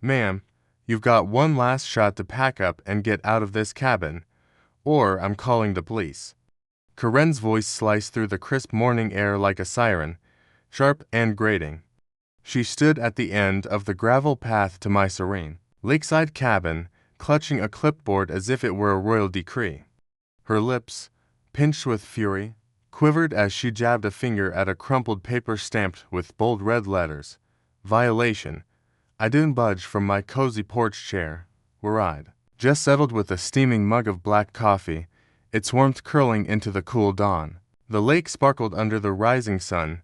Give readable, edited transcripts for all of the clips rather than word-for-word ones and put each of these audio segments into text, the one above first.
Ma'am, you've got one last shot to pack up and get out of this cabin, or I'm calling the police. Karen's voice sliced through the crisp morning air like a siren, sharp and grating. She stood at the end of the gravel path to my serene lakeside cabin, clutching a clipboard as if it were a royal decree. Her lips, pinched with fury, quivered as she jabbed a finger at a crumpled paper stamped with bold red letters. Violation. I didn't budge from my cozy porch chair, where I'd just settled with a steaming mug of black coffee, its warmth curling into the cool dawn. The lake sparkled under the rising sun,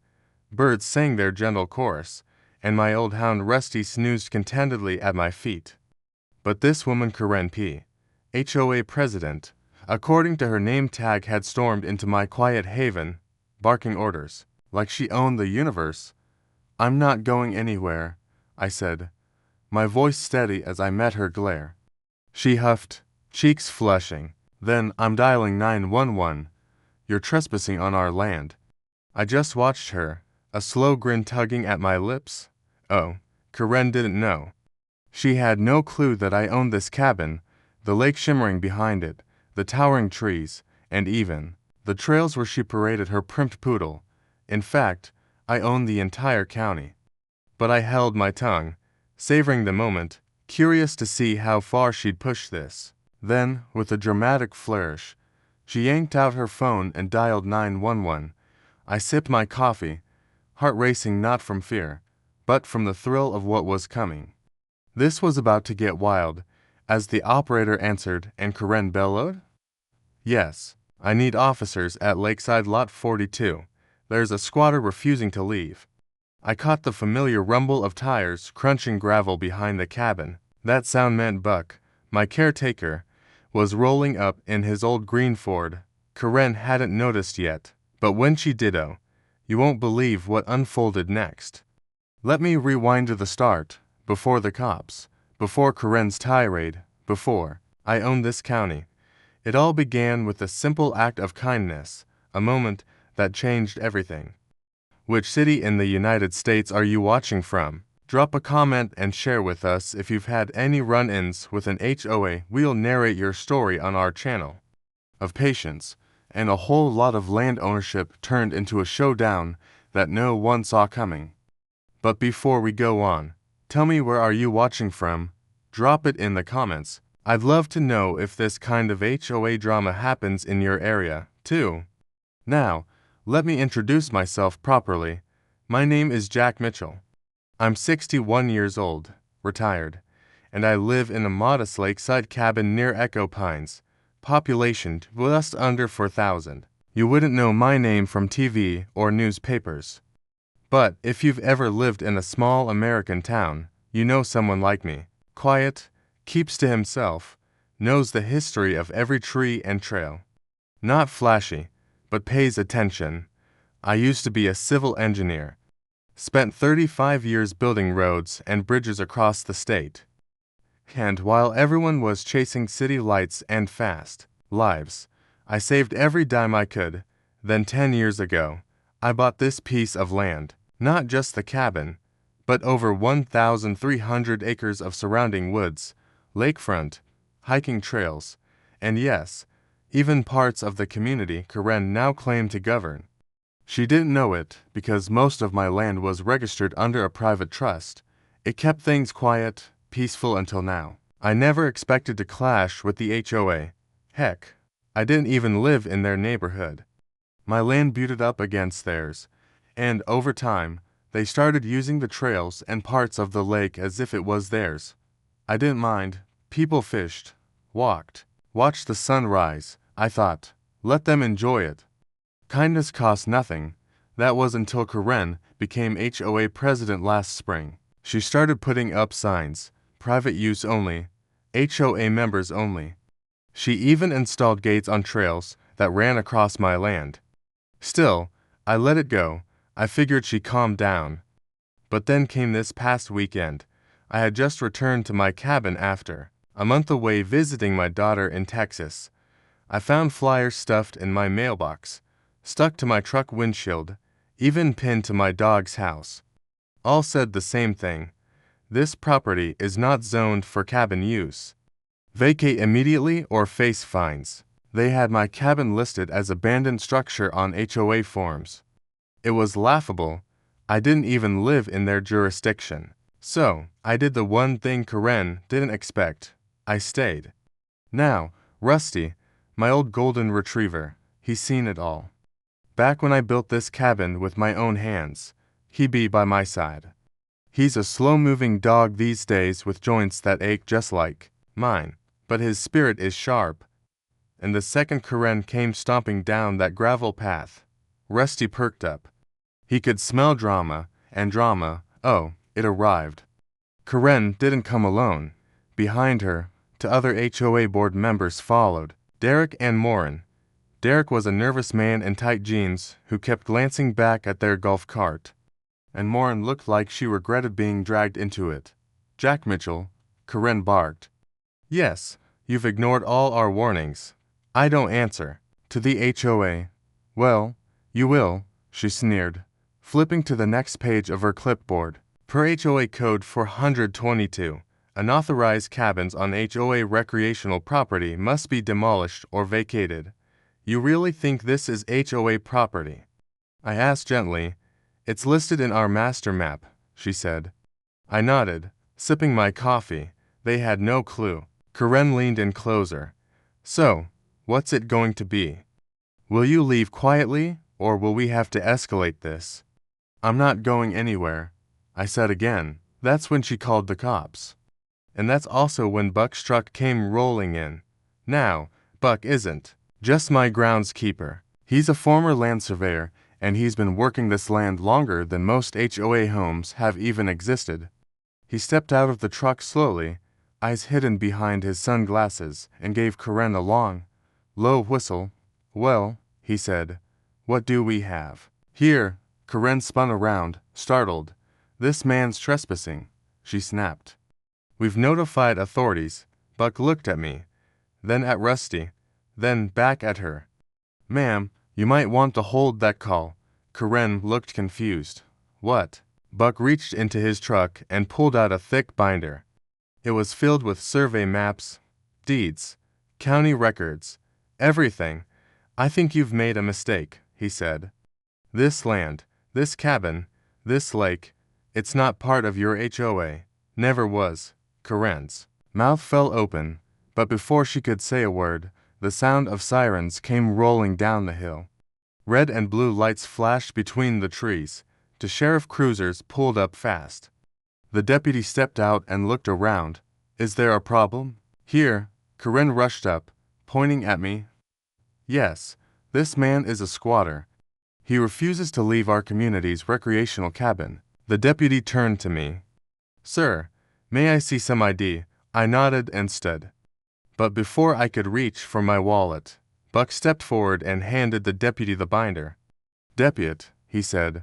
birds sang their gentle chorus, and my old hound Rusty snoozed contentedly at my feet. But this woman Karen P., HOA president, according to her name tag, had stormed into my quiet haven, barking orders, like she owned the universe. "I'm not going anywhere," I said, my voice steady as I met her glare. She huffed, cheeks flushing. "Then I'm dialing 911. You're trespassing on our land." I just watched her, a slow grin tugging at my lips. Oh, Karen didn't know. She had no clue that I owned this cabin, the lake shimmering behind it, the towering trees, and even the trails where she paraded her primped poodle. In fact, I owned the entire county. But I held my tongue, savoring the moment, curious to see how far she'd push this. Then, with a dramatic flourish, she yanked out her phone and dialed 911. I sipped my coffee, heart racing not from fear, but from the thrill of what was coming. This was about to get wild, as the operator answered and Karen bellowed, "Yes, I need officers at Lakeside Lot 42. There's a squatter refusing to leave." I caught the familiar rumble of tires crunching gravel behind the cabin. That sound meant Buck, my caretaker, was rolling up in his old green Ford. Karen hadn't noticed yet, but when she did, you won't believe what unfolded next. Let me rewind to the start, before the cops, before Karen's tirade, before I owned this county. It all began with a simple act of kindness, a moment that changed everything. Which city in the United States are you watching from? Drop a comment and share with us if you've had any run-ins with an HOA. We'll narrate your story on our channel. Of patience, and a whole lot of land ownership turned into a showdown that no one saw coming. But before we go on, tell me, where are you watching from? Drop it in the comments. I'd love to know if this kind of HOA drama happens in your area, too. Now, let me introduce myself properly. My name is Jack Mitchell. I'm 61 years old, retired, and I live in a modest lakeside cabin near Echo Pines, population just under 4,000. You wouldn't know my name from TV or newspapers. But if you've ever lived in a small American town, you know someone like me. Quiet, keeps to himself, knows the history of every tree and trail. Not flashy, but pays attention. I used to be a civil engineer. Spent 35 years building roads and bridges across the state. And while everyone was chasing city lights and fast lives, I saved every dime I could. Then 10 years ago, I bought this piece of land, not just the cabin, but over 1,300 acres of surrounding woods, lakefront, hiking trails, and yes, even parts of the community Karen now claimed to govern. She didn't know it because most of my land was registered under a private trust. It kept things quiet, peaceful until now. I never expected to clash with the HOA. Heck, I didn't even live in their neighborhood. My land butted up against theirs, and over time, they started using the trails and parts of the lake as if it was theirs. I didn't mind. People fished, walked, watched the sun rise. I thought, let them enjoy it. Kindness cost nothing. That was until Karen became HOA president last spring. She started putting up signs, private use only, HOA members only. She even installed gates on trails that ran across my land. Still, I let it go. I figured she calmed down. But then came this past weekend. I had just returned to my cabin after a month away visiting my daughter in Texas. I found flyers stuffed in my mailbox, stuck to my truck windshield, even pinned to my dog's house. All said the same thing. This property is not zoned for cabin use. Vacate immediately or face fines. They had my cabin listed as abandoned structure on HOA forms. It was laughable. I didn't even live in their jurisdiction. So, I did the one thing Karen didn't expect. I stayed. Now, Rusty, my old golden retriever, he's seen it all. Back when I built this cabin with my own hands, he'd be by my side. He's a slow-moving dog these days with joints that ache just like mine, but his spirit is sharp. And the second Karen came stomping down that gravel path, Rusty perked up. He could smell drama, and drama, oh, it arrived. Karen didn't come alone. Behind her, two other HOA board members followed, Derek and Morin. Derek was a nervous man in tight jeans who kept glancing back at their golf cart, and Morin looked like she regretted being dragged into it. Jack Mitchell, Karen barked. Yes, you've ignored all our warnings. I don't answer. To the HOA. Well, you will, she sneered, flipping to the next page of her clipboard. Per HOA Code 422, unauthorized cabins on HOA recreational property must be demolished or vacated. You really think this is HOA property? I asked gently. It's listed in our master map, she said. I nodded, sipping my coffee. They had no clue. Karen leaned in closer. So, what's it going to be? Will you leave quietly, or will we have to escalate this? I'm not going anywhere, I said again. That's when she called the cops. And that's also when Buck's truck came rolling in. Now, Buck isn't just my groundskeeper. He's a former land surveyor, and he's been working this land longer than most HOA homes have even existed. He stepped out of the truck slowly, eyes hidden behind his sunglasses, and gave Karen a long, low whistle. Well, he said, what do we have? Here, Karen spun around, startled. This man's trespassing, she snapped. We've notified authorities. Buck looked at me, then at Rusty, then back at her. Ma'am, you might want to hold that call. Karen looked confused. What? Buck reached into his truck and pulled out a thick binder. It was filled with survey maps, deeds, county records, everything. I think you've made a mistake, he said. This land, this cabin, this lake, it's not part of your HOA. Never was. Karen's mouth fell open, but before she could say a word, the sound of sirens came rolling down the hill. Red and blue lights flashed between the trees. Two sheriff cruisers pulled up fast. The deputy stepped out and looked around. Is there a problem? Here, Karen rushed up, pointing at me. Yes, this man is a squatter. He refuses to leave our community's recreational cabin. The deputy turned to me. Sir, may I see some ID? I nodded and stood. But before I could reach for my wallet, Buck stepped forward and handed the deputy the binder. Deputy, he said,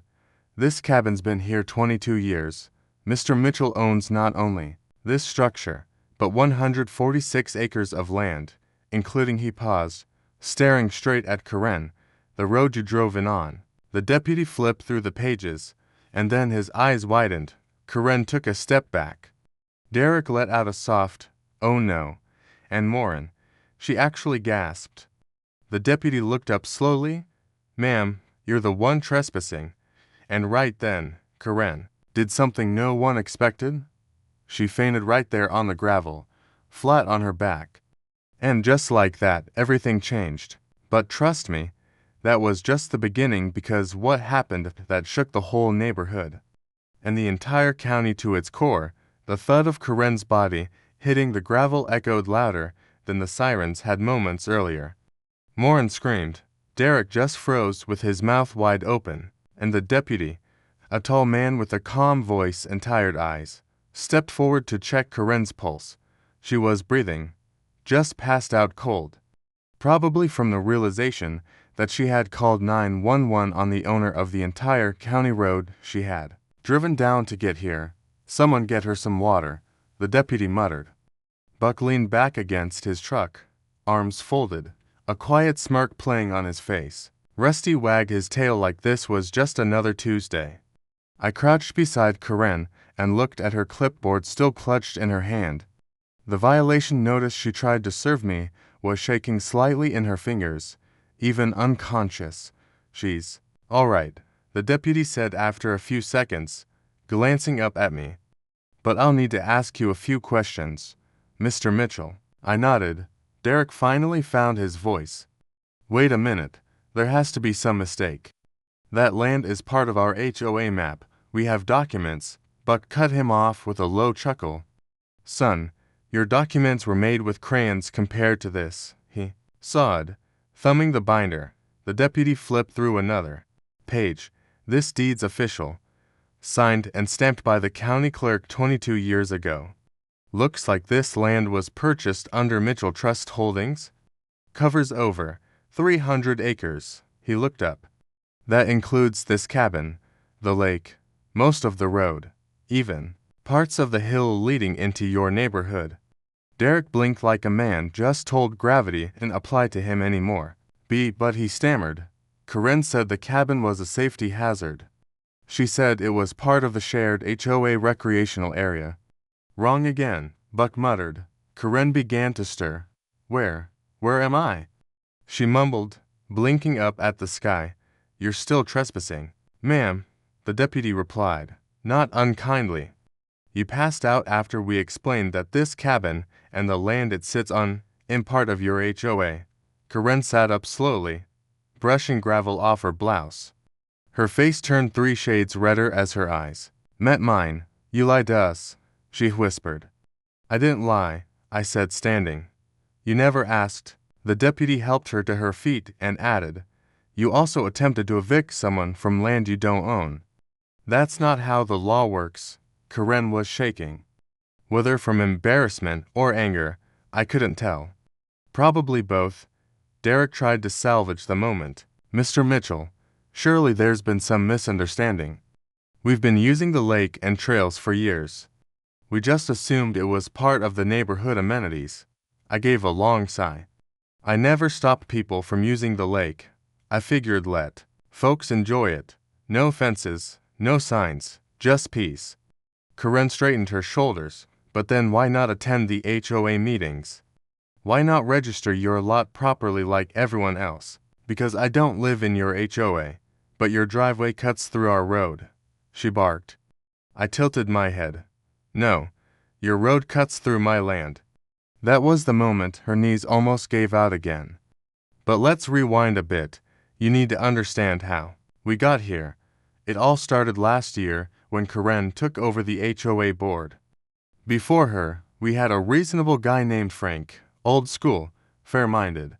this cabin's been here 22 years. Mr. Mitchell owns not only this structure, but 146 acres of land, including he paused, staring straight at Karen, the road you drove in on. The deputy flipped through the pages, and then his eyes widened. Karen took a step back. Derek let out a soft, oh no, and Morin, she actually gasped. The deputy looked up slowly. Ma'am, you're the one trespassing. And right then, Karen did something no one expected. She fainted right there on the gravel, flat on her back. And just like that, everything changed. But trust me, that was just the beginning, because what happened that shook the whole neighborhood and the entire county to its core, the thud of Karen's body hitting the gravel echoed louder than the sirens had moments earlier. Morin screamed. Derek just froze with his mouth wide open, and the deputy, a tall man with a calm voice and tired eyes, stepped forward to check Karen's pulse. She was breathing, just passed out cold, probably from the realization that she had called 911 on the owner of the entire county road she had driven down to get here. Someone get her some water, the deputy muttered. Buck leaned back against his truck, arms folded, a quiet smirk playing on his face. Rusty wagged his tail like this was just another Tuesday. I crouched beside Karen and looked at her clipboard still clutched in her hand. The violation notice she tried to serve me was shaking slightly in her fingers, even unconscious. She's all right, the deputy said after a few seconds, glancing up at me. But I'll need to ask you a few questions, Mr. Mitchell. I nodded. Derek finally found his voice. Wait a minute, there has to be some mistake. That land is part of our HOA map. We have documents. Buck cut him off with a low chuckle. Son, your documents were made with crayons compared to this, he sawed, thumbing the binder. The deputy flipped through another page. This deed's official. Signed and stamped by the county clerk 22 years ago. Looks like this land was purchased under Mitchell Trust Holdings. Covers over 300 acres. He looked up. That includes this cabin, the lake, most of the road, even parts of the hill leading into your neighborhood. Derek blinked like a man just told gravity didn't apply to him anymore. But he stammered. Karen said the cabin was a safety hazard. She said it was part of the shared HOA recreational area. Wrong again, Buck muttered. Karen began to stir. Where am I? She mumbled, blinking up at the sky. You're still trespassing. Ma'am, the deputy replied, not unkindly. You passed out after we explained that this cabin and the land it sits on in part of your HOA. Karen sat up slowly, brushing gravel off her blouse. Her face turned 3 shades redder as her eyes met mine. You lied to us, she whispered. I didn't lie, I said, standing. You never asked. The deputy helped her to her feet and added, you also attempted to evict someone from land you don't own. That's not how the law works. Karen was shaking. Whether from embarrassment or anger, I couldn't tell. Probably both. Derek tried to salvage the moment. Mr. Mitchell, surely there's been some misunderstanding. We've been using the lake and trails for years. We just assumed it was part of the neighborhood amenities. I gave a long sigh. I never stopped people from using the lake. I figured let folks enjoy it. No fences, no signs, just peace. Karen straightened her shoulders. But then why not attend the HOA meetings? Why not register your lot properly like everyone else? Because I don't live in your HOA, but your driveway cuts through our road, she barked. I tilted my head. No, your road cuts through my land. That was the moment her knees almost gave out again. But let's rewind a bit. You need to understand how we got here. It all started last year when Karen took over the HOA board. Before her, we had a reasonable guy named Frank, old school, fair-minded.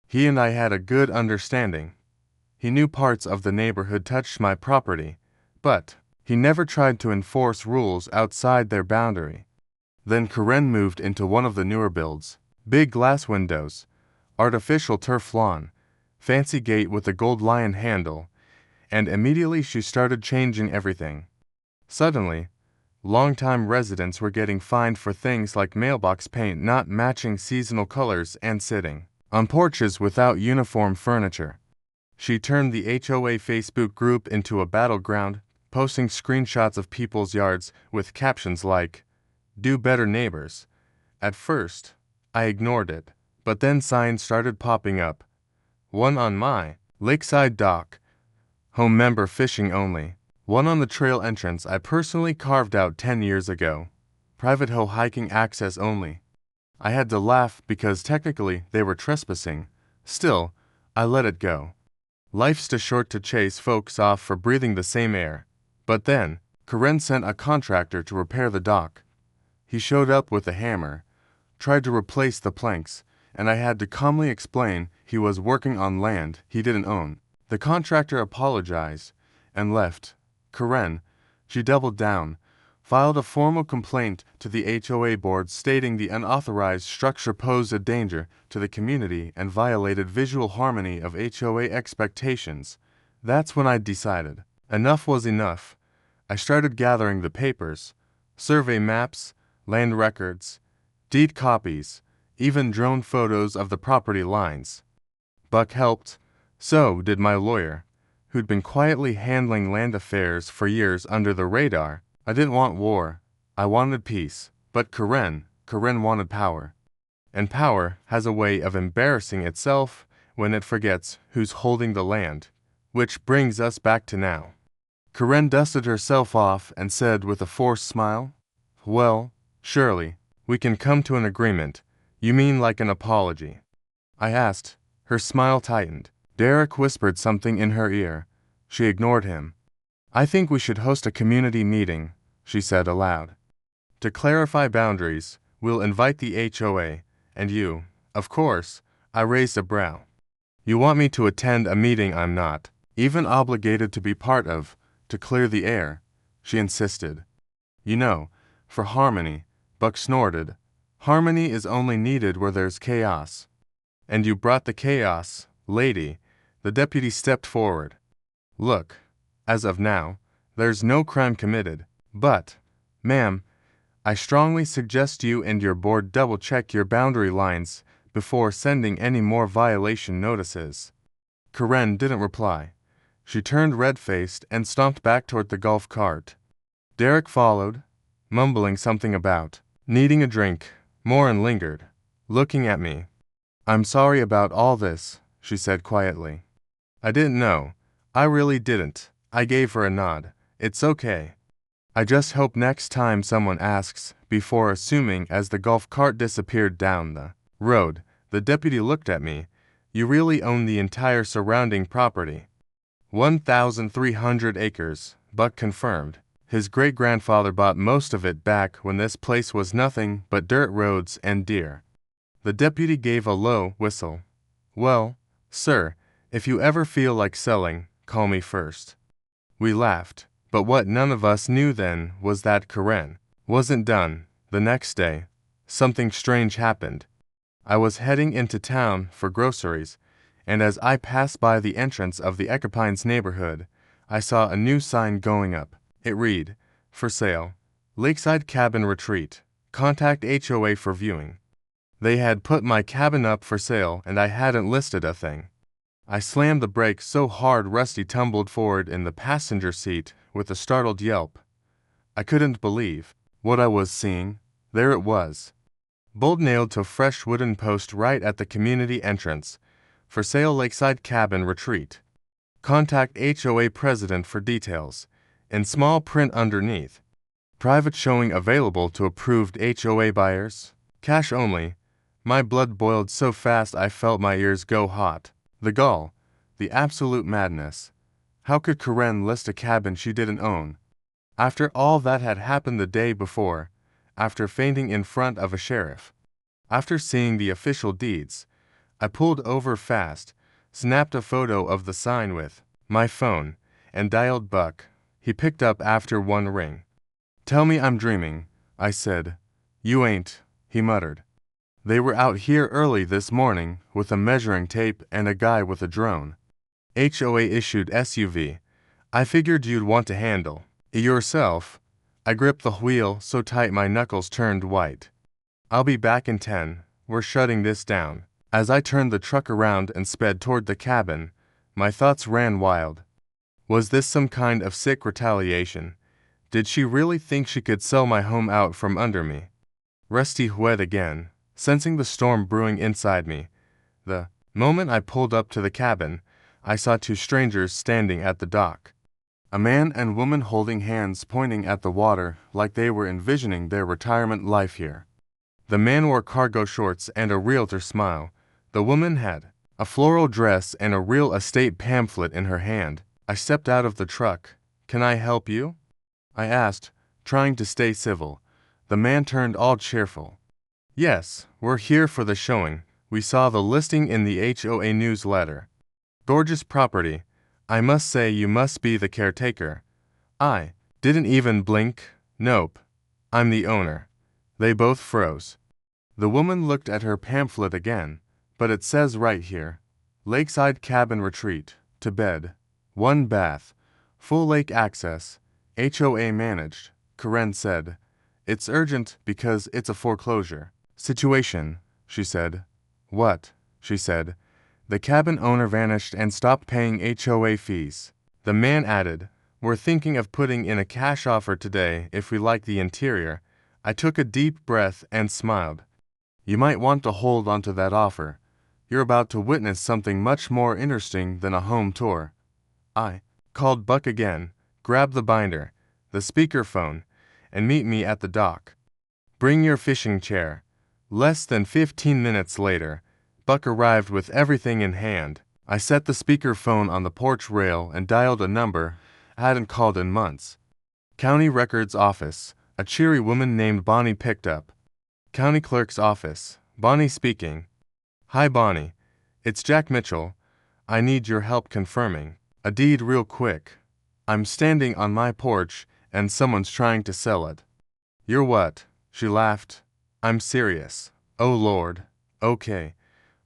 He and I had a good understanding. He knew parts of the neighborhood touched my property, but he never tried to enforce rules outside their boundary. Then Karen moved into one of the newer builds, big glass windows, artificial turf lawn, fancy gate with a gold lion handle, and immediately she started changing everything. Suddenly, longtime residents were getting fined for things like mailbox paint not matching seasonal colors and sitting on porches without uniform furniture. She turned the HOA Facebook group into a battleground, posting screenshots of people's yards with captions like, "Do better, neighbors." At first, I ignored it, but then signs started popping up. One on my lakeside dock, home member fishing only. One on the trail entrance I personally carved out 10 years ago. Private hoe hiking access only. I had to laugh because technically they were trespassing. Still, I let it go. Life's too short to chase folks off for breathing the same air. But then, Karen sent a contractor to repair the dock. He showed up with a hammer, tried to replace the planks, and I had to calmly explain he was working on land he didn't own. The contractor apologized and left. Karen, she doubled down, filed a formal complaint to the HOA board stating the unauthorized structure posed a danger to the community and violated visual harmony of HOA expectations. That's when I decided enough was enough. I started gathering the papers, survey maps, land records, deed copies, even drone photos of the property lines. Buck helped, so did my lawyer, who'd been quietly handling land affairs for years under the radar. I didn't want war. I wanted peace. But Karen wanted power. And power has a way of embarrassing itself when it forgets who's holding the land. Which brings us back to now. Karen dusted herself off and said with a forced smile, "Well, surely, we can come to an agreement. You mean like an apology?" I asked. Her smile tightened. Derek whispered something in her ear. She ignored him. "I think we should host a community meeting," she said aloud. "To clarify boundaries, we'll invite the HOA, and you, of course." I raised a brow. "You want me to attend a meeting I'm not even obligated to be part of, to clear the air?" she insisted. "You know, for harmony," Buck snorted, "harmony is only needed where there's chaos." "And you brought the chaos, lady." The deputy stepped forward. "Look, as of now, there's no crime committed, but, ma'am, I strongly suggest you and your board double-check your boundary lines before sending any more violation notices." Karen didn't reply. She turned red-faced and stomped back toward the golf cart. Derek followed, mumbling something about needing a drink. Morin lingered, looking at me. "I'm sorry about all this," she said quietly. "I didn't know. I really didn't." I gave her a nod. "It's okay. I just hope next time someone asks, before assuming." As the golf cart disappeared down the road, the deputy looked at me. "You really own the entire surrounding property?" 1,300 acres, Buck confirmed. His great-grandfather bought most of it back when this place was nothing but dirt roads and deer. The deputy gave a low whistle. "Well, sir, if you ever feel like selling, call me first." We laughed, but what none of us knew then was that Karen wasn't done. The next day, something strange happened. I was heading into town for groceries, and as I passed by the entrance of the Ecopines neighborhood, I saw a new sign going up. It read, "For sale, Lakeside Cabin Retreat. Contact HOA for viewing." They had put my cabin up for sale and I hadn't listed a thing. I slammed the brakes so hard Rusty tumbled forward in the passenger seat with a startled yelp. I couldn't believe what I was seeing. There it was, bold nailed to a fresh wooden post right at the community entrance. "For sale Lakeside Cabin Retreat. Contact HOA President for details." In small print underneath. "Private showing available to approved HOA buyers. Cash only." My blood boiled so fast I felt my ears go hot. The gall, the absolute madness. How could Karen list a cabin she didn't own? After all that had happened the day before, after fainting in front of a sheriff, after seeing the official deeds, I pulled over fast, snapped a photo of the sign with my phone, and dialed Buck. He picked up after one ring. "Tell me I'm dreaming," I said. "You ain't," he muttered. "They were out here early this morning with a measuring tape and a guy with a drone. HOA issued SUV. I figured you'd want to handle it yourself." I gripped the wheel so tight my knuckles turned white. "I'll be back in 10. We're shutting this down." As I turned the truck around and sped toward the cabin, my thoughts ran wild. Was this some kind of sick retaliation? Did she really think she could sell my home out from under me? Rusty whed again, sensing the storm brewing inside me. The moment I pulled up to the cabin, I saw two strangers standing at the dock. A man and woman holding hands pointing at the water like they were envisioning their retirement life here. The man wore cargo shorts and a realtor smile. The woman had a floral dress and a real estate pamphlet in her hand. I stepped out of the truck. "Can I help you?" I asked, trying to stay civil. The man turned all cheerful. "Yes, we're here for the showing. We saw the listing in the HOA newsletter. Gorgeous property. I must say you must be the caretaker." I didn't even blink. "Nope. I'm the owner." They both froze. The woman looked at her pamphlet again. "But it says right here, Lakeside Cabin Retreat, to bed, 1 bath, full lake access, HOA managed," Karen said. "It's urgent because it's a foreclosure situation," she said. "What?" she said. "The cabin owner vanished and stopped paying HOA fees." The man added, We're thinking of putting in a cash offer today if we like the interior. I took a deep breath and smiled. You might want to hold onto that offer. You're about to witness something much more interesting than a home tour. I called Buck again, grab the binder, the speakerphone, and meet me at the dock. Bring your fishing chair. Less than 15 minutes later, Buck arrived with everything in hand. I set the speakerphone on the porch rail and dialed a number I hadn't called in months. County Records Office. A cheery woman named Bonnie picked up. County Clerk's Office. Bonnie speaking. Hi Bonnie. It's Jack Mitchell. I need your help confirming a deed real quick. I'm standing on my porch and someone's trying to sell it. You're what? She laughed. I'm serious. Oh Lord. Okay.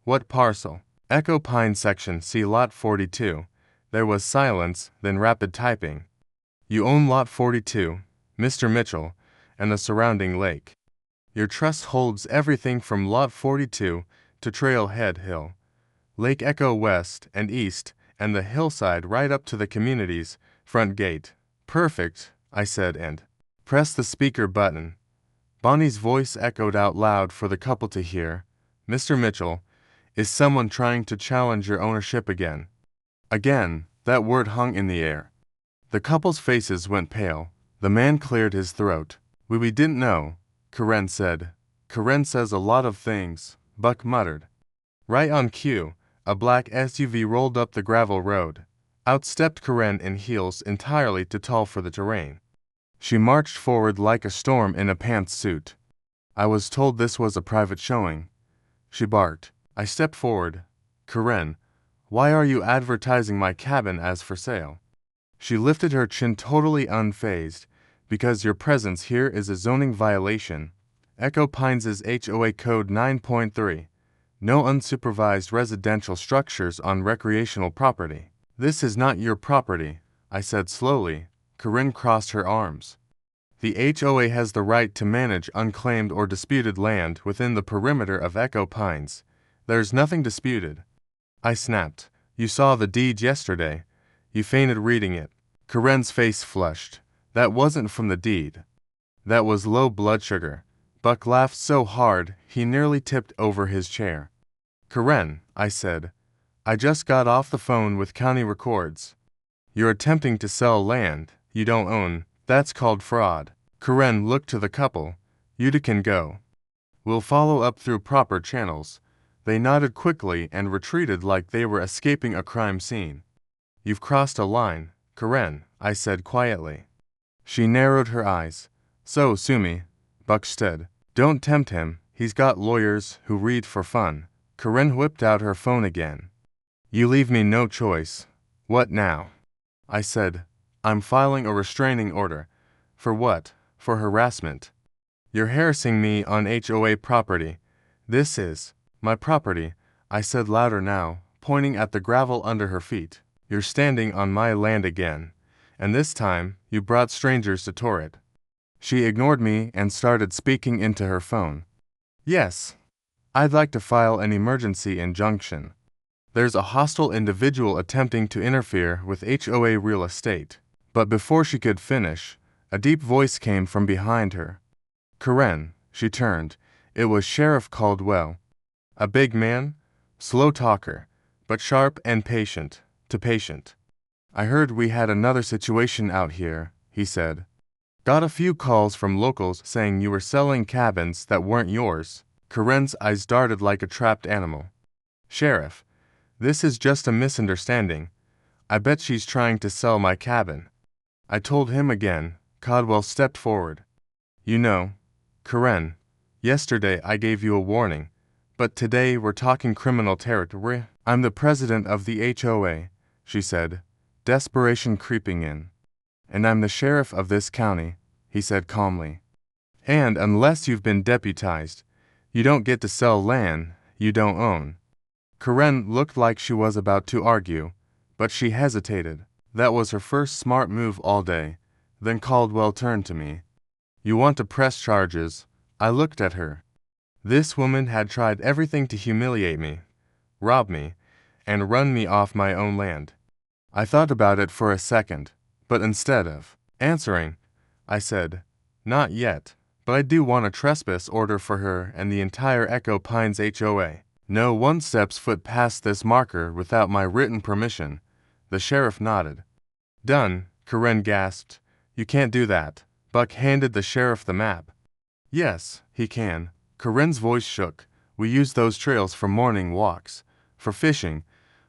What parcel? Echo Pine section, see lot 42. There was silence, then rapid typing. You own lot 42, Mr. Mitchell, and the surrounding lake. Your trust holds everything from lot 42 to Trailhead Hill, Lake Echo West and East, and the hillside right up to the community's front gate. Perfect, I said and pressed the speaker button. Bonnie's voice echoed out loud for the couple to hear. Mr. Mitchell, is someone trying to challenge your ownership again? Again, that word hung in the air. The couple's faces went pale. The man cleared his throat. We didn't know, Karen said. Karen says a lot of things, Buck muttered. Right on cue, a black SUV rolled up the gravel road. Out stepped Karen in heels entirely too tall for the terrain. She marched forward like a storm in a pantsuit. I was told this was a private showing, she barked. I stepped forward. Karen, why are you advertising my cabin as for sale? She lifted her chin totally unfazed. Because your presence here is a zoning violation. Echo Pines' HOA Code 9.3. No unsupervised residential structures on recreational property. This is not your property, I said slowly. Karen crossed her arms. The HOA has the right to manage unclaimed or disputed land within the perimeter of Echo Pines. There's nothing disputed. I snapped. You saw the deed yesterday. You fainted reading it. Karen's face flushed. That wasn't from the deed. That was low blood sugar. Buck laughed so hard he nearly tipped over his chair. Karen, I said, I just got off the phone with county records. You're attempting to sell land you don't own. That's called fraud. Karen looked to the couple. You can go. We'll follow up through proper channels. They nodded quickly and retreated like they were escaping a crime scene. You've crossed a line, Karen, I said quietly. She narrowed her eyes. So, Sumi, Buck said, don't tempt him. He's got lawyers who read for fun. Karen whipped out her phone again. You leave me no choice. What now? I said, I'm filing a restraining order. For what? For harassment. You're harassing me on HOA property. This is my property, I said louder now, pointing at the gravel under her feet. You're standing on my land again. And this time, you brought strangers to tour it. She ignored me and started speaking into her phone. Yes. I'd like to file an emergency injunction. There's a hostile individual attempting to interfere with HOA real estate. But before she could finish, a deep voice came from behind her. Karen, she turned. It was Sheriff Caldwell. A big man, slow talker, but sharp and patient. I heard we had another situation out here, he said. Got a few calls from locals saying you were selling cabins that weren't yours. Karen's eyes darted like a trapped animal. Sheriff, this is just a misunderstanding. I bet she's trying to sell my cabin. I told him again. Caldwell stepped forward. You know, Karen, yesterday I gave you a warning, but today we're talking criminal territory. I'm the president of the HOA, she said, desperation creeping in. And I'm the sheriff of this county, he said calmly. And unless you've been deputized, you don't get to sell land you don't own. Karen looked like she was about to argue, but she hesitated. That was her first smart move all day. Then Caldwell turned to me. You want to press charges? I looked at her. This woman had tried everything to humiliate me, rob me, and run me off my own land. I thought about it for a second. But instead of answering, I said, "Not yet, but I do want a trespass order for her and the entire Echo Pines HOA. No one steps foot past this marker without my written permission." The sheriff nodded. "Done," Karen gasped. "You can't do that." Buck handed the sheriff the map. "Yes, he can." Karen's voice shook. "We use those trails for morning walks, for fishing,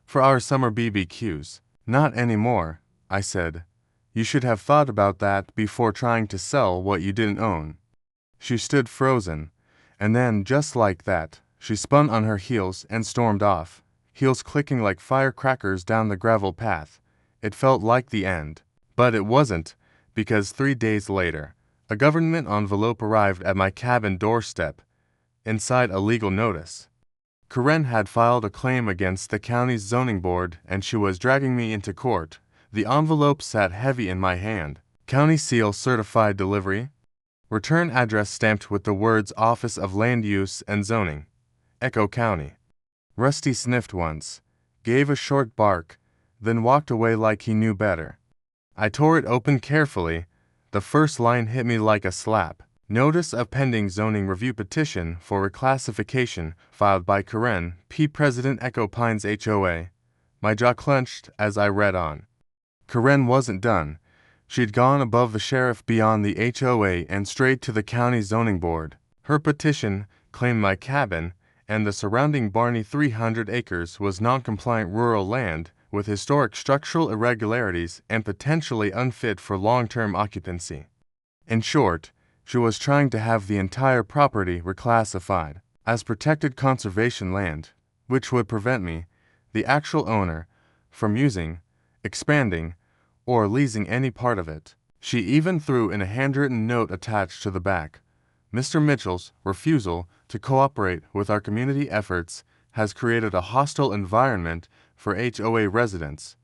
for our summer BBQs. Not anymore," I said. "You should have thought about that before trying to sell what you didn't own." She stood frozen, and then, just like that, she spun on her heels and stormed off, heels clicking like firecrackers down the gravel path. It felt like the end. But it wasn't, because 3 days later, a government envelope arrived at my cabin doorstep, inside a legal notice. Karen had filed a claim against the county's zoning board, and she was dragging me into court. The envelope sat heavy in my hand. County seal certified delivery. Return address stamped with the words Office of Land Use and Zoning, Echo County. Rusty sniffed once, gave a short bark, then walked away like he knew better. I tore it open carefully. The first line hit me like a slap. Notice of pending zoning review petition for reclassification filed by Karen, P. President Echo Pines HOA. My jaw clenched as I read on. Karen wasn't done. She'd gone above the sheriff, beyond the HOA, and straight to the county zoning board. Her petition claimed my cabin and the surrounding Barney 300 acres was non-compliant rural land with historic structural irregularities and potentially unfit for long-term occupancy. In short, she was trying to have the entire property reclassified as protected conservation land, which would prevent me, the actual owner, from using, expanding, or leasing any part of it. She even threw in a handwritten note attached to the back. "Mr. Mitchell's refusal to cooperate with our community efforts has created a hostile environment for HOA residents.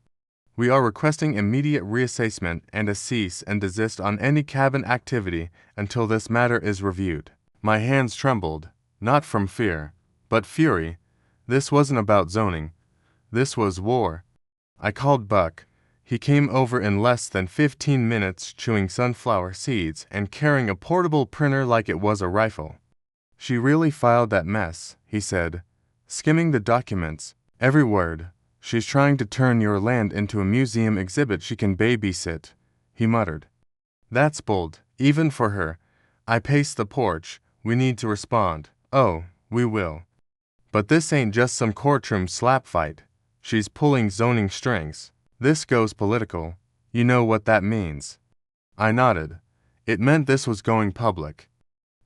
We are requesting immediate reassessment and a cease and desist on any cabin activity until this matter is reviewed." My hands trembled, not from fear, but fury. This wasn't about zoning. This was war. I called Buck. He came over in less than 15 minutes, chewing sunflower seeds and carrying a portable printer like it was a rifle. "She really filed that mess," he said, skimming the documents. "Every word. She's trying to turn your land into a museum exhibit she can babysit," he muttered. "That's bold, even for her." I paced the porch. "We need to respond." "Oh, we will. But this ain't just some courtroom slap fight. She's pulling zoning strings. This goes political. You know what that means." I nodded. It meant this was going public.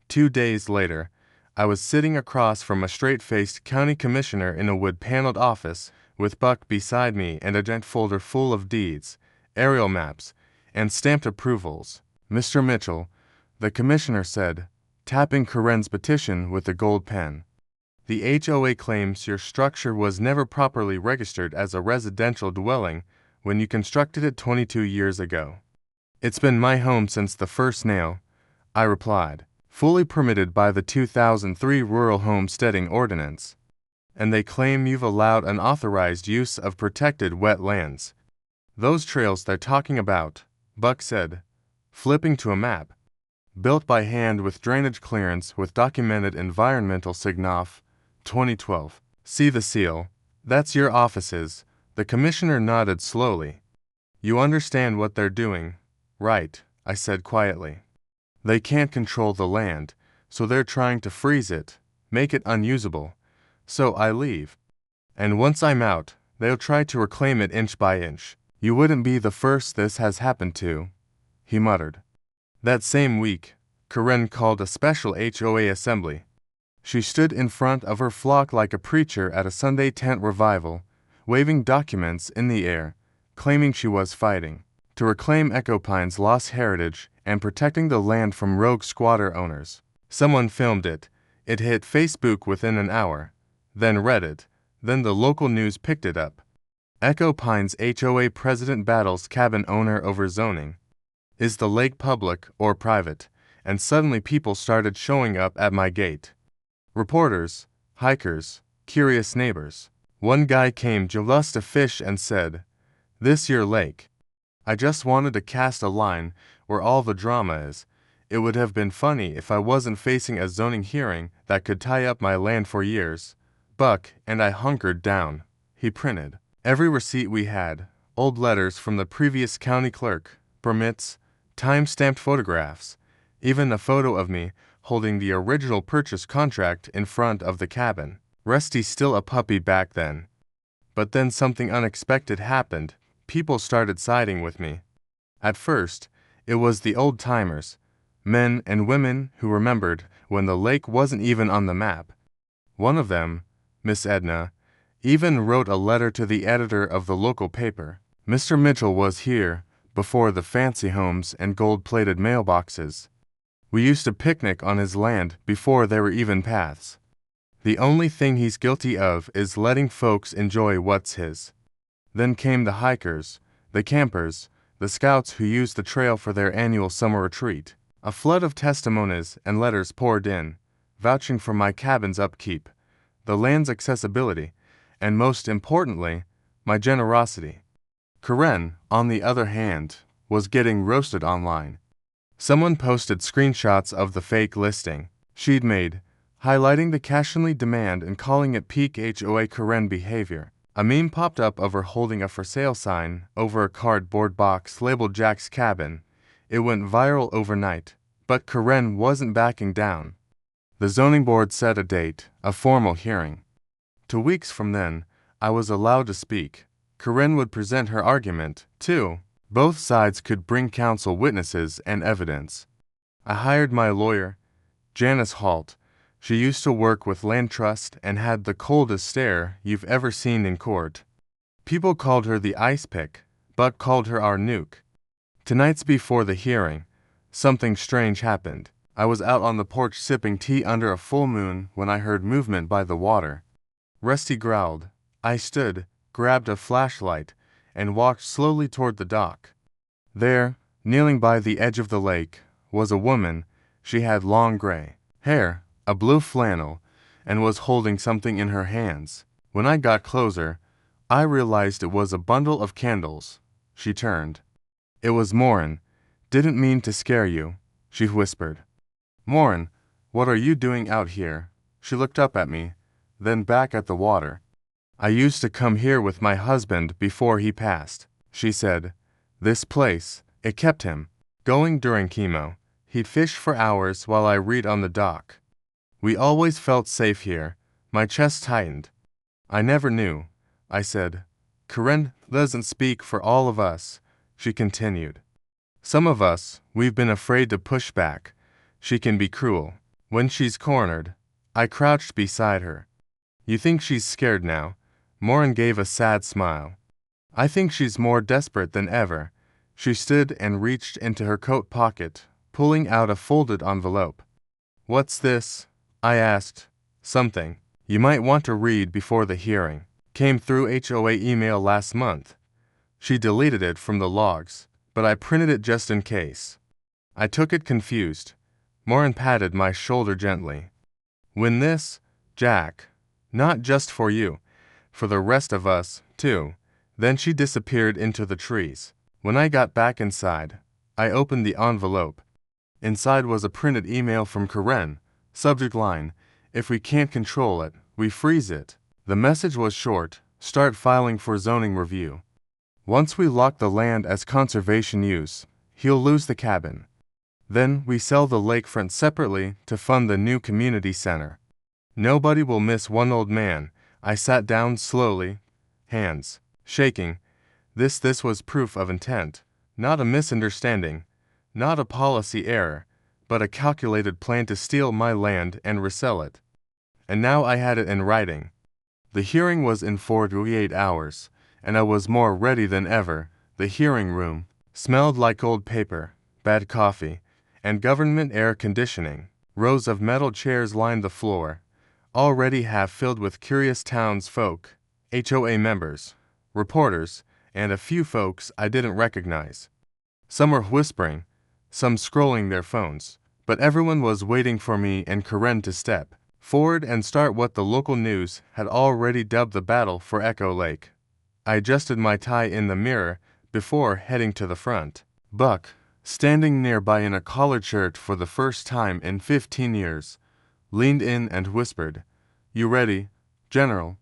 2 days later, I was sitting across from a straight-faced county commissioner in a wood-paneled office, with Buck beside me and a giant folder full of deeds, aerial maps, and stamped approvals. "Mr. Mitchell," the commissioner said, tapping Karen's petition with a gold pen, "the HOA claims your structure was never properly registered as a residential dwelling when you constructed it 22 years ago." "It's been my home since the first nail," I replied, "fully permitted by the 2003 Rural Homesteading Ordinance. And they claim you've allowed unauthorized use of protected wetlands." "Those trails they're talking about," Buck said, flipping to a map, "built by hand with drainage clearance with documented environmental sign-off, 2012. See the seal? That's your offices." The commissioner nodded slowly. "You understand what they're doing, right?" I said quietly. "They can't control the land, so they're trying to freeze it, make it unusable. So I leave. And once I'm out, they'll try to reclaim it inch by inch. You wouldn't be the first this has happened to," he muttered. That same week, Karen called a special HOA assembly. She stood in front of her flock like a preacher at a Sunday tent revival, waving documents in the air, claiming she was fighting to reclaim Echo Pines' lost heritage and protecting the land from rogue squatter owners. Someone filmed it. It hit Facebook within an hour, then Reddit, then the local news picked it up. Echo Pines HOA president battles cabin owner over zoning. Is the lake public or private? And suddenly people started showing up at my gate. Reporters, hikers, curious neighbors. One guy came just to fish and said, "This your lake?" I just wanted to cast a line where all the drama is. It would have been funny if I wasn't facing a zoning hearing that could tie up my land for years. Buck and I hunkered down. He printed every receipt we had, old letters from the previous county clerk, permits, time-stamped photographs, even a photo of me holding the original purchase contract in front of the cabin. Rusty's still a puppy back then. But then something unexpected happened. People started siding with me. At first, it was the old-timers, men and women who remembered when the lake wasn't even on the map. One of them, Miss Edna, even wrote a letter to the editor of the local paper. Mr. Mitchell was here before the fancy homes and gold-plated mailboxes. We used to picnic on his land before there were even paths. The only thing he's guilty of is letting folks enjoy what's his. Then came the hikers, the campers, the scouts who used the trail for their annual summer retreat. A flood of testimonies and letters poured in, vouching for my cabin's upkeep, the land's accessibility, and most importantly, my generosity. Karen, on the other hand, was getting roasted online. Someone posted screenshots of the fake listing she'd made, highlighting the casually demand and calling it peak HOA Karen behavior. A meme popped up of her holding a for sale sign over a cardboard box labeled Jack's Cabin. It went viral overnight, but Karen wasn't backing down. The zoning board set a date, a formal hearing. 2 weeks from then, I was allowed to speak. Karen would present her argument, too. Both sides could bring counsel, witnesses, and evidence. I hired my lawyer, Janice Halt. She used to work with Land Trust and had the coldest stare you've ever seen in court. People called her the ice pick, Buck called her our nuke. 2 nights before the hearing, something strange happened. I was out on the porch sipping tea under a full moon when I heard movement by the water. Rusty growled. I stood, grabbed a flashlight, and walked slowly toward the dock. There, kneeling by the edge of the lake, was a woman. She had long gray hair, a blue flannel, and was holding something in her hands. When I got closer, I realized it was a bundle of candles. She turned. It was Morin. Didn't mean to scare you, she whispered. Morin, what are you doing out here? She looked up at me, then back at the water. I used to come here with my husband before he passed, she said. This place, it kept him going during chemo. He'd fish for hours while I read on the dock. We always felt safe here. My chest tightened. I never knew, I said. Karen doesn't speak for all of us, she continued. Some of us, we've been afraid to push back. She can be cruel. When she's cornered, I crouched beside her. You think she's scared now? Morin gave a sad smile. I think she's more desperate than ever. She stood and reached into her coat pocket, pulling out a folded envelope. What's this? I asked. Something you might want to read before the hearing. Came through HOA email last month. She deleted it from the logs, but I printed it just in case. I took it confused. Morin patted my shoulder gently. Win this, Jack. Not just for you. For the rest of us, too. Then she disappeared into the trees. When I got back inside, I opened the envelope. Inside was a printed email from Karen. Subject line, if we can't control it, we freeze it. The message was short, start filing for zoning review. Once we lock the land as conservation use, he'll lose the cabin. Then we sell the lakefront separately to fund the new community center. Nobody will miss one old man. I sat down slowly, hands shaking. This was proof of intent, not a misunderstanding, not a policy error, but a calculated plan to steal my land and resell it. And now I had it in writing. The hearing was in 48 hours, and I was more ready than ever. The hearing room smelled like old paper, bad coffee, and government air conditioning. Rows of metal chairs lined the floor, already half filled with curious townsfolk, HOA members, reporters, and a few folks I didn't recognize. Some were whispering, some scrolling their phones, but everyone was waiting for me and Karen to step forward and start what the local news had already dubbed the battle for Echo Lake. I adjusted my tie in the mirror before heading to the front. Buck, standing nearby in a collared shirt for the first time in 15 years, leaned in and whispered, "You ready, General?"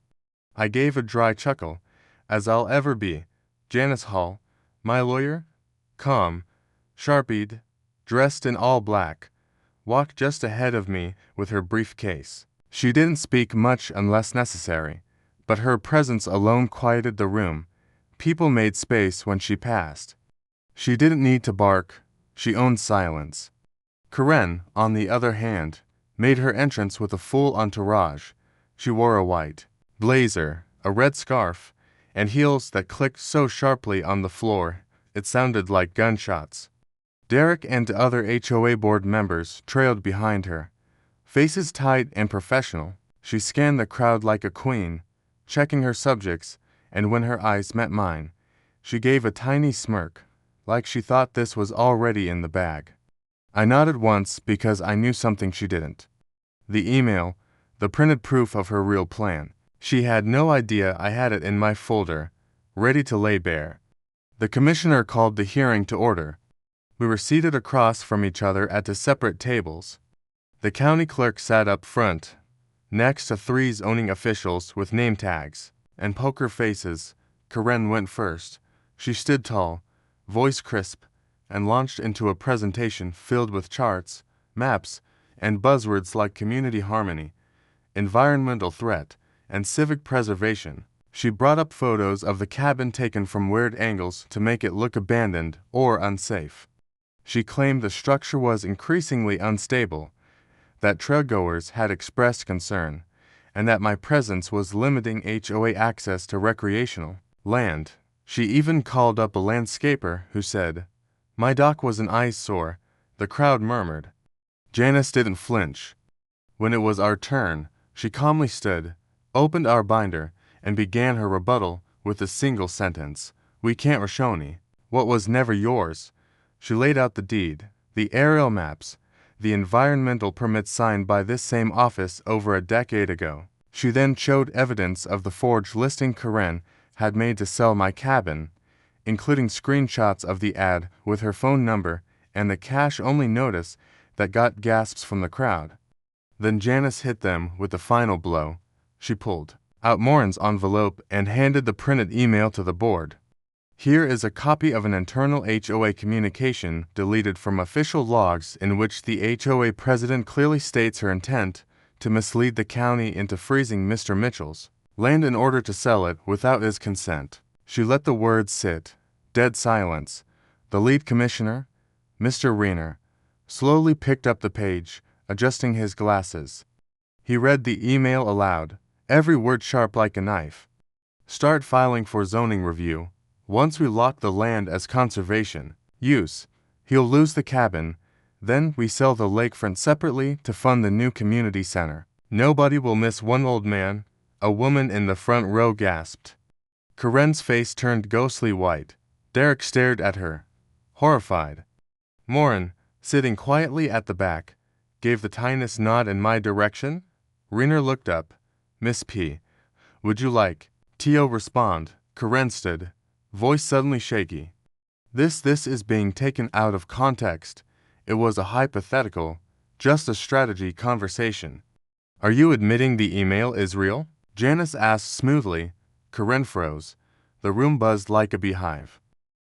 I gave a dry chuckle, as I'll ever be. Janice Hall, my lawyer, calm, sharp-eyed, dressed in all black, walked just ahead of me with her briefcase. She didn't speak much unless necessary, but her presence alone quieted the room. People made space when she passed. She didn't need to bark, she owned silence. Karen, on the other hand, made her entrance with a full entourage. She wore a white blazer, a red scarf, and heels that clicked so sharply on the floor it sounded like gunshots. Derek and other HOA board members trailed behind her. Faces tight and professional, she scanned the crowd like a queen, checking her subjects, and when her eyes met mine, she gave a tiny smirk, like she thought this was already in the bag. I nodded once because I knew something she didn't. The email, the printed proof of her real plan. She had no idea I had it in my folder, ready to lay bare. The commissioner called the hearing to order. We were seated across from each other at 2 separate tables. The county clerk sat up front, next to 3 zoning officials with name tags and poker faces. Karen went first. She stood tall, voice crisp, and launched into a presentation filled with charts, maps, and buzzwords like community harmony, environmental threat, and civic preservation. She brought up photos of the cabin taken from weird angles to make it look abandoned or unsafe. She claimed the structure was increasingly unstable, that trailgoers had expressed concern, and that my presence was limiting HOA access to recreational land. She even called up a landscaper who said, "My dock was an eyesore." The crowd murmured. Janice didn't flinch. When it was our turn, she calmly stood, opened our binder, and began her rebuttal with a single sentence. "We can't Roshoni. What was never yours." She laid out the deed, the aerial maps, the environmental permits signed by this same office over a decade ago. She then showed evidence of the forged listing Karen had made to sell my cabin, including screenshots of the ad with her phone number and the cash-only notice that got gasps from the crowd. Then Janice hit them with the final blow. She pulled out Morin's envelope and handed the printed email to the board. "Here is a copy of an internal HOA communication deleted from official logs in which the HOA president clearly states her intent to mislead the county into freezing Mr. Mitchell's land in order to sell it without his consent." She let the words sit. Dead silence. The lead commissioner, Mr. Reiner, slowly picked up the page, adjusting his glasses. He read the email aloud, every word sharp like a knife. "Start filing for zoning review. Once we lock the land as conservation use, he'll lose the cabin. Then we sell the Lakefront separately to fund the new community center. Nobody will miss one old man," a woman in the front row gasped. Karen's face turned ghostly white. Derek stared at her, horrified. Morin, sitting quietly at the back, gave the tiniest nod in my direction. Reiner looked up. "Miss P, would you like to respond?" Karen stood, voice suddenly shaky. This is being taken out of context. It was a hypothetical, just a strategy conversation." "Are you admitting the email is real?" Janice asked smoothly. Karen froze. The room buzzed like a beehive.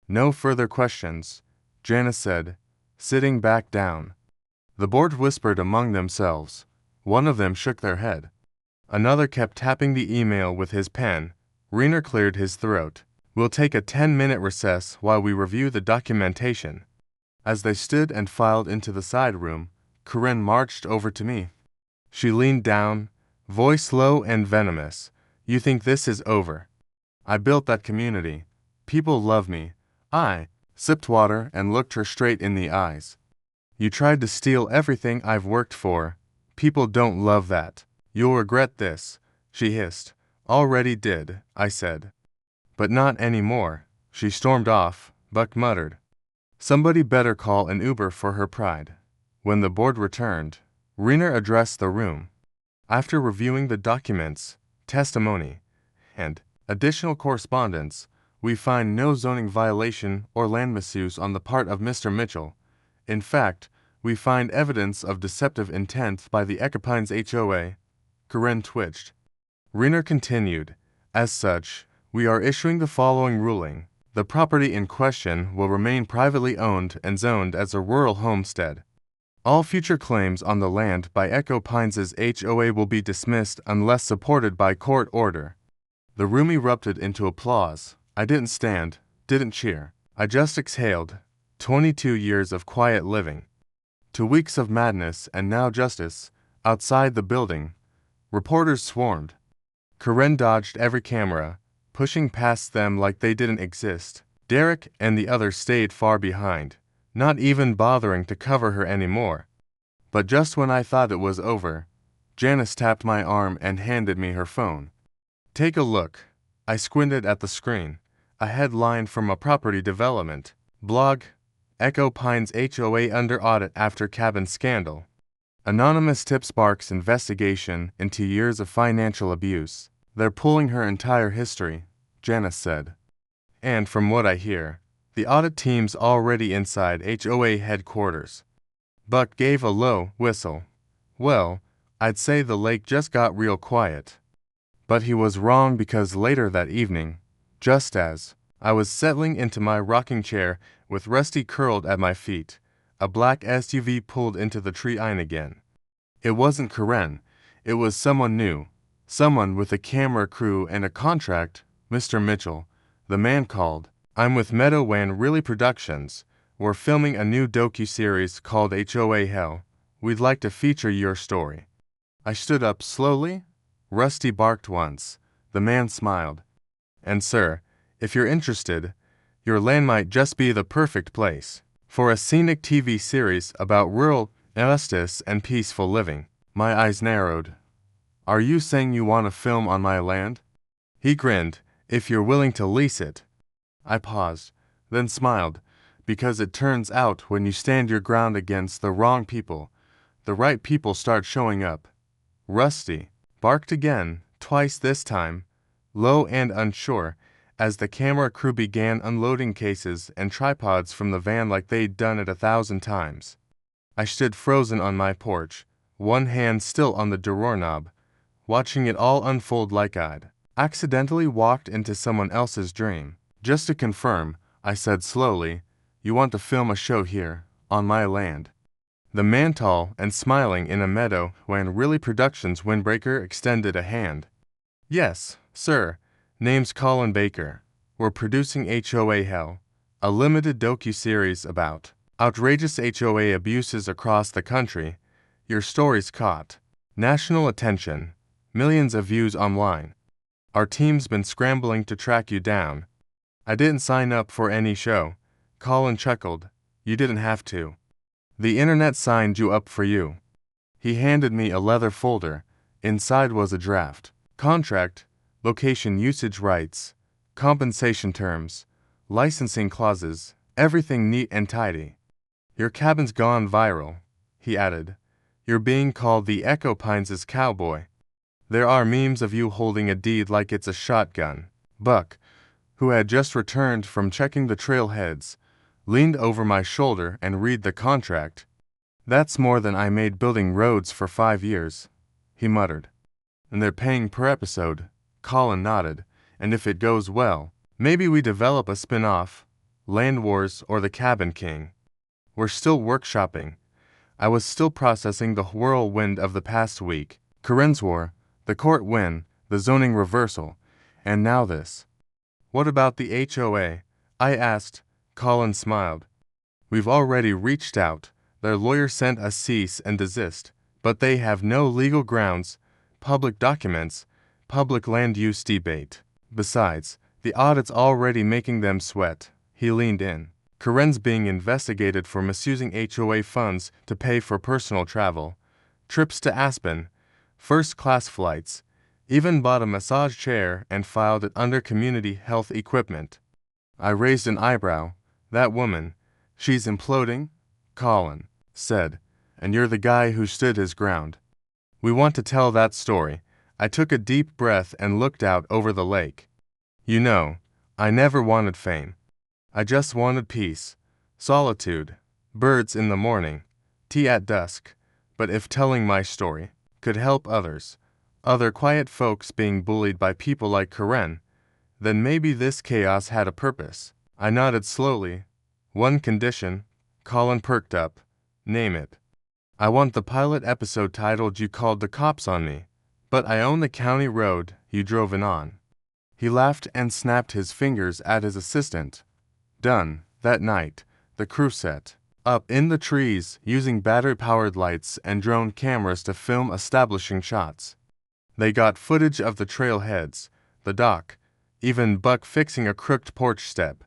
"No further questions," Janice said, sitting back down. The board whispered among themselves. One of them shook their head. Another kept tapping the email with his pen. Reiner cleared his throat. "We'll take a 10-minute recess while we review the documentation." As they stood and filed into the side room, Karen marched over to me. She leaned down, voice low and venomous. "You think this is over? I built that community. People love me." I sipped water and looked her straight in the eyes. "You tried to steal everything I've worked for. People don't love that. You'll regret this," she hissed. "Already did," I said. "But not anymore." She stormed off. Buck muttered, "Somebody better call an Uber for her pride." When the board returned, Reiner addressed the room. After reviewing the documents, testimony, and additional correspondence, We find no zoning violation or land misuse on the part of Mr. Mitchell. In fact, we find evidence of deceptive intent by the Ecopines HOA. Karen twitched. Riner continued, as such, we are issuing the following ruling. The property in question will remain privately owned and zoned as a rural homestead. All future claims on the land by Ecopines' HOA will be dismissed unless supported by court order. The room erupted into applause. I didn't stand, didn't cheer. I just exhaled. 22 years of quiet living. 2 weeks of madness and now justice. Outside the building, reporters swarmed. Karen dodged every camera, pushing past them like they didn't exist. Derek and the others stayed far behind, not even bothering to cover her anymore. But just when I thought it was over, Janice tapped my arm and handed me her phone. Take a look. I squinted at the screen. A headline from a property development blog. Ecopines HOA under audit after cabin scandal. Anonymous tip sparks investigation into years of financial abuse. They're pulling her entire history, Janice said. And from what I hear, the audit team's already inside HOA headquarters. Buck gave a low whistle. Well, I'd say the lake just got real quiet. But he was wrong because later that evening, just as I was settling into my rocking chair with Rusty curled at my feet, a black SUV pulled into the tree line again. It wasn't Karen, it was someone new, someone with a camera crew and a contract. Mr. Mitchell, the man called. I'm with Meadowland Really Productions. We're filming a new docu-series called HOA Hell. We'd like to feature your story. I stood up slowly. Rusty barked once. The man smiled. And sir, if you're interested, your land might just be the perfect place for a scenic TV series about rural justice and peaceful living. My eyes narrowed. Are you saying you want to film on my land? He grinned. If you're willing to lease it. I paused, then smiled, because it turns out when you stand your ground against the wrong people, the right people start showing up. Rusty barked again, twice this time, low and unsure, as the camera crew began unloading cases and tripods from the van like they'd done it 1,000 times. I stood frozen on my porch, one hand still on the doorknob, watching it all unfold like I'd accidentally walked into someone else's dream. Just to confirm, I said slowly, you want to film a show here, on my land? The man tall and smiling in a meadow when Really Productions windbreaker extended a hand. Yes, sir. Name's Colin Baker. We're producing HOA Hell, a limited docu-series about outrageous HOA abuses across the country. Your story's caught national attention, millions of views online. Our team's been scrambling to track you down. I didn't sign up for any show. Colin chuckled. You didn't have to. The internet signed you up for you. He handed me a leather folder. Inside was a draft contract, location usage rights, compensation terms, licensing clauses, everything neat and tidy. Your cabin's gone viral, he added. You're being called the Ecopines' cowboy. There are memes of you holding a deed like it's a shotgun. Buck, who had just returned from checking the trailheads, leaned over my shoulder and read the contract. That's more than I made building roads for 5 years, he muttered. And they're paying per episode. Colin nodded. And if it goes well, maybe we develop a spin-off, Land Wars or The Cabin King. We're still workshopping. I was still processing the whirlwind of the past week. Karen's war, the court win, the zoning reversal, and now this. What about the HOA? I asked. Colin smiled. We've already reached out. Their lawyer sent a cease and desist, but they have no legal grounds, public documents, public land use debate. Besides, the audit's already making them sweat. He leaned in. Karen's being investigated for misusing HOA funds to pay for personal travel, trips to Aspen, first-class flights, even bought a massage chair and filed it under community health equipment. I raised an eyebrow. That woman, she's imploding? Colin said, and you're the guy who stood his ground. We want to tell that story. I took a deep breath and looked out over the lake. You know, I never wanted fame. I just wanted peace, solitude, birds in the morning, tea at dusk. But if telling my story could help others, other quiet folks being bullied by people like Karen, then maybe this chaos had a purpose. I nodded slowly. One condition. Colin perked up. Name it. I want the pilot episode titled "You Called the Cops on Me." But I own the county road you drove in on. He laughed and snapped his fingers at his assistant. Done. That night, the crew set up in the trees using battery-powered lights and drone cameras to film establishing shots. They got footage of the trailheads, the dock, even Buck fixing a crooked porch step.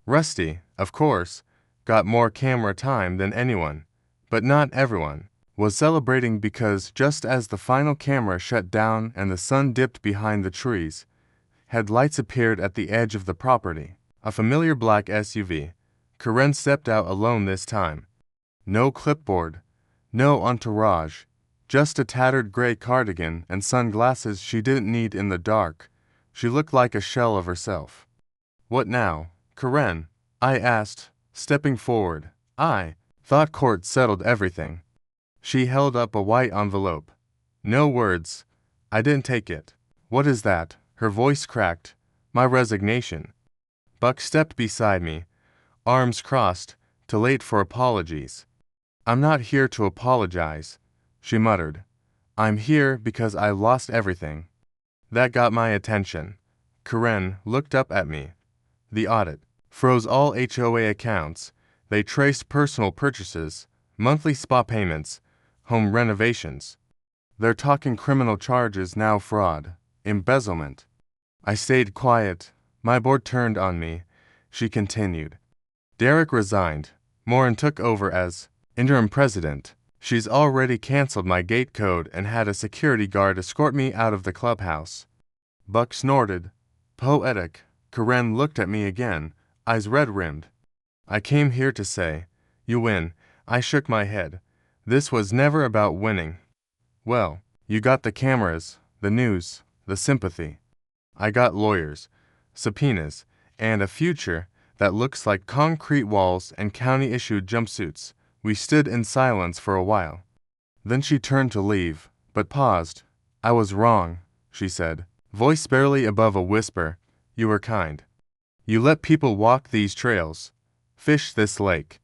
Rusty, of course, got more camera time than anyone, but not everyone was celebrating because just as the final camera shut down and the sun dipped behind the trees, headlights appeared at the edge of the property. A familiar black SUV. Karen stepped out alone this time. No clipboard, no entourage, just a tattered gray cardigan and sunglasses she didn't need in the dark. She looked like a shell of herself. What now, Karen? I asked, stepping forward. I thought court settled everything. She held up a white envelope. No words. I didn't take it. What is that? Her voice cracked. My resignation. Buck stepped beside me, arms crossed, too late for apologies. I'm not here to apologize, she muttered. I'm here because I lost everything. That got my attention. Karen looked up at me. The audit froze all HOA accounts. They traced personal purchases, monthly spa payments, home renovations. They're talking criminal charges now, fraud, embezzlement. I stayed quiet. My board turned on me. She continued. Derek resigned. Morin took over as interim president. She's already canceled my gate code and had a security guard escort me out of the clubhouse. Buck snorted. Poetic. Karen looked at me again, eyes red-rimmed. I came here to say, you win. I shook my head. This was never about winning. Well, you got the cameras, the news, the sympathy. I got lawyers, subpoenas, and a future that looks like concrete walls and county-issued jumpsuits. We stood in silence for a while. Then she turned to leave, but paused. I was wrong, she said, voice barely above a whisper. You were kind. You let people walk these trails, fish this lake.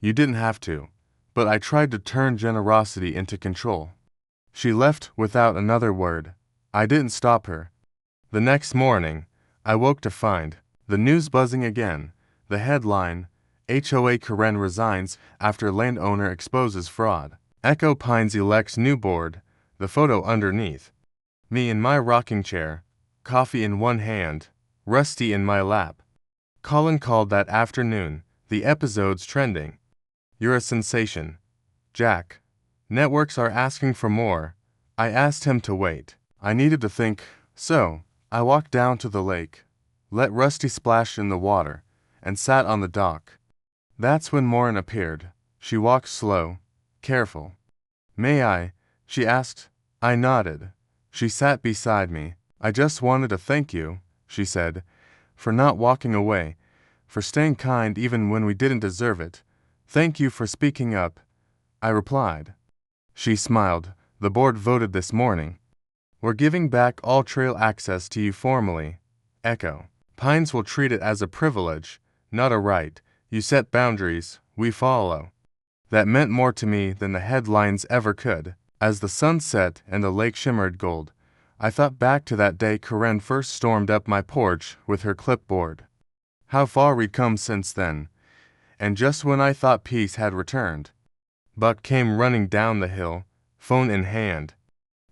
You didn't have to, but I tried to turn generosity into control. She left without another word. I didn't stop her. The next morning, I woke to find the news buzzing again. The headline, HOA Karen resigns after landowner exposes fraud. Echo Pines elects new board. The photo underneath. Me in my rocking chair, coffee in one hand, Rusty in my lap. Colin called that afternoon. The episode's trending. You're a sensation, Jack. Networks are asking for more. I asked him to wait. I needed to think, so I walked down to the lake, let Rusty splash in the water, and sat on the dock. That's when Morin appeared. She walked slow, careful. May I? She asked. I nodded. She sat beside me. I just wanted to thank you, she said, for not walking away, for staying kind even when we didn't deserve it. Thank you for speaking up, I replied. She smiled. The board voted this morning. We're giving back all trail access to you formally. Echo. Pines will treat it as a privilege, not a right. You set boundaries, we follow. That meant more to me than the headlines ever could. As the sun set and the lake shimmered gold, I thought back to that day Karen first stormed up my porch with her clipboard. How far we'd come since then. And just when I thought peace had returned, Buck came running down the hill, phone in hand.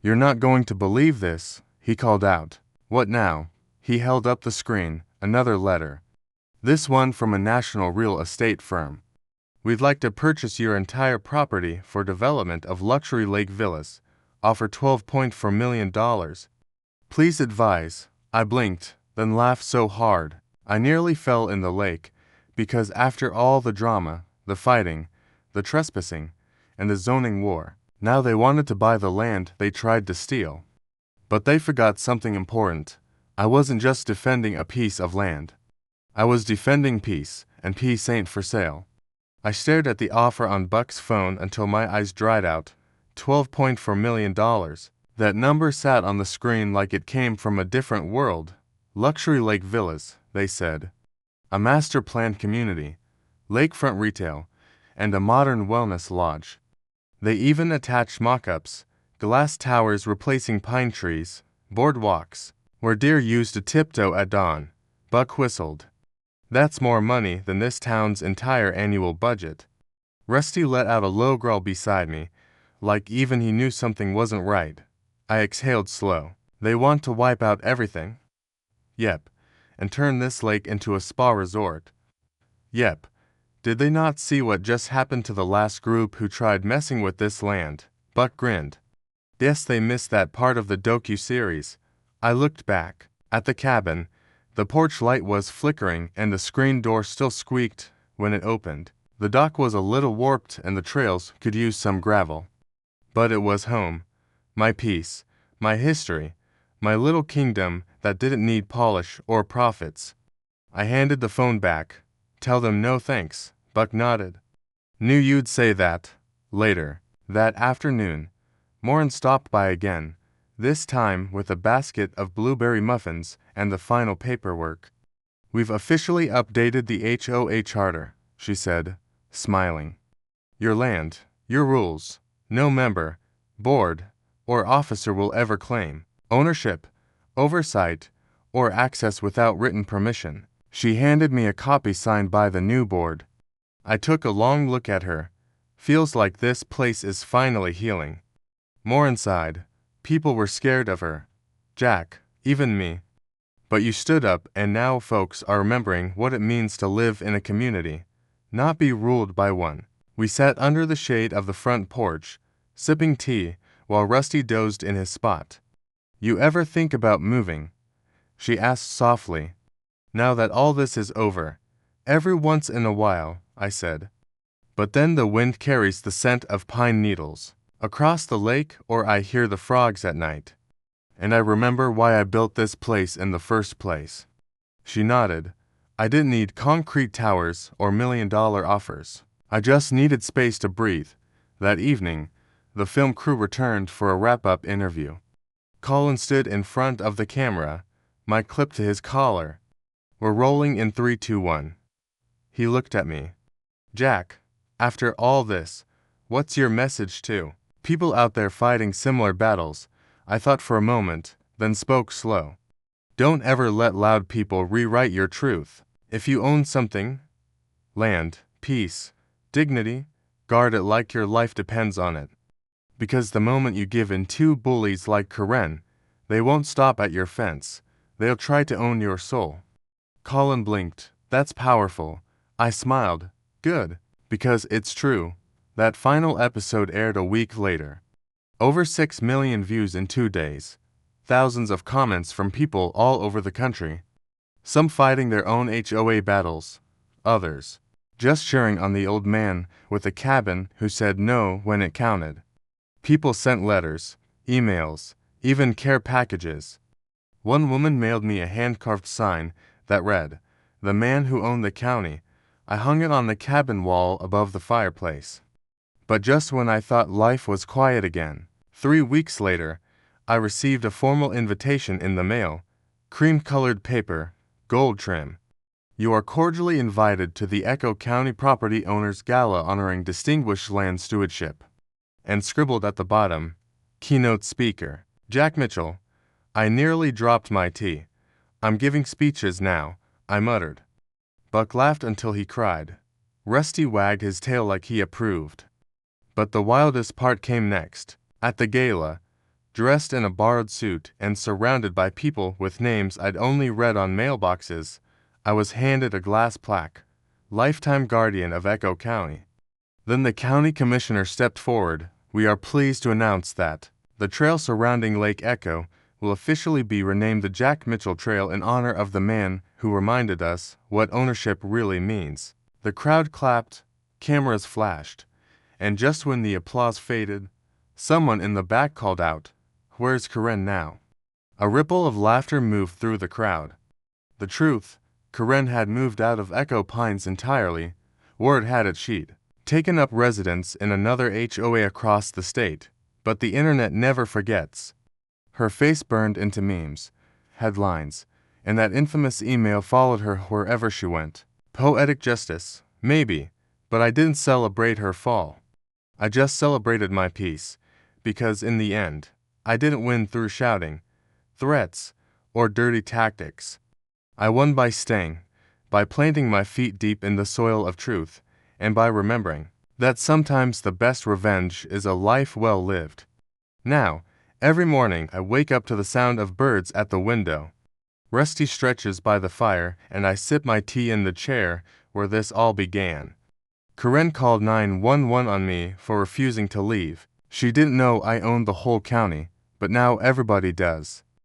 You're not going to believe this, he called out. What now? He held up the screen, another letter. This one from a national real estate firm. We'd like to purchase your entire property for development of luxury lake villas. Offer $12.4 million. Please advise. I blinked, then laughed so hard I nearly fell in the lake, because after all the drama, the fighting, the trespassing, and the zoning war, now they wanted to buy the land they tried to steal. But they forgot something important. I wasn't just defending a piece of land. I was defending peace, and peace ain't for sale. I stared at the offer on Buck's phone until my eyes dried out. $12.4 million. That number sat on the screen like it came from a different world. Luxury lake villas, they said. A master-planned community, lakefront retail, and a modern wellness lodge. They even attached mock-ups, glass towers replacing pine trees, boardwalks, where deer used to tiptoe at dawn. Buck whistled. That's more money than this town's entire annual budget. Rusty let out a low growl beside me, like even he knew something wasn't right. I exhaled slow. They want to wipe out everything? Yep. And turn this lake into a spa resort. Yep. Did they not see what just happened to the last group who tried messing with this land? Buck grinned. Yes, they missed that part of the docu-series. I looked back. At the cabin, the porch light was flickering and the screen door still squeaked when it opened. The dock was a little warped and the trails could use some gravel. But it was home. My peace, my history, my little kingdom that didn't need polish or profits. I handed the phone back. Tell them no thanks, Buck nodded. Knew you'd say that. Later, that afternoon, Morin stopped by again, this time with a basket of blueberry muffins and the final paperwork. We've officially updated the HOA charter, she said, smiling. Your land, your rules, no member, board, or officer will ever claim ownership, oversight, or access without written permission. She handed me a copy signed by the new board. I took a long look at her. Feels like this place is finally healing. More inside, people were scared of her. Jack, even me. But you stood up and now folks are remembering what it means to live in a community, not be ruled by one. We sat under the shade of the front porch, sipping tea, while Rusty dozed in his spot. You ever think about moving? She asked softly. Now that all this is over. Every once in a while, I said. But then the wind carries the scent of pine needles across the lake, or I hear the frogs at night. And I remember why I built this place in the first place. She nodded. I didn't need concrete towers or million-dollar offers. I just needed space to breathe. That evening, the film crew returned for a wrap-up interview. Colin stood in front of the camera, mic clipped to his collar. We're rolling in 3, 2, 1. He looked at me. Jack, after all this, what's your message to people out there fighting similar battles? I thought for a moment, then spoke slow. Don't ever let loud people rewrite your truth. If you own something, land, peace, dignity, guard it like your life depends on it. Because the moment you give in to bullies like Karen, they won't stop at your fence. They'll try to own your soul. Colin blinked. That's powerful. I smiled. Good. Because it's true. That final episode aired a week later. Over 6 million views in 2 days. Thousands of comments from people all over the country. Some fighting their own HOA battles. Others just cheering on the old man with a cabin who said no when it counted. People sent letters, emails, even care packages. One woman mailed me a hand-carved sign that read, "The man who owned the county." I hung it on the cabin wall above the fireplace. But just when I thought life was quiet again, 3 weeks later, I received a formal invitation in the mail, cream-colored paper, gold trim. You are cordially invited to the Echo County Property Owners Gala honoring distinguished land stewardship. And scribbled at the bottom, keynote speaker, Jack Mitchell. I nearly dropped my tea. I'm giving speeches now, I muttered. Buck laughed until he cried. Rusty wagged his tail like he approved. But the wildest part came next. At the gala, dressed in a borrowed suit and surrounded by people with names I'd only read on mailboxes, I was handed a glass plaque, Lifetime Guardian of Echo County. Then the county commissioner stepped forward. We are pleased to announce that the trail surrounding Lake Echo will officially be renamed the Jack Mitchell Trail in honor of the man who reminded us what ownership really means. The crowd clapped, cameras flashed, and just when the applause faded, someone in the back called out, "Where's Karen now?" A ripple of laughter moved through the crowd. The truth, Karen had moved out of Echo Pines entirely. Word had it she'd taken up residence in another HOA across the state. But the internet never forgets. Her face burned into memes, headlines, and that infamous email followed her wherever she went. Poetic justice, maybe, but I didn't celebrate her fall. I just celebrated my peace, because in the end, I didn't win through shouting, threats, or dirty tactics. I won by staying, by planting my feet deep in the soil of truth, and by remembering that sometimes the best revenge is a life well lived. Now, every morning I wake up to the sound of birds at the window. Rusty stretches by the fire, and I sip my tea in the chair where this all began. Karen called 911 on me for refusing to leave. She didn't know I owned the whole county, but now everybody does.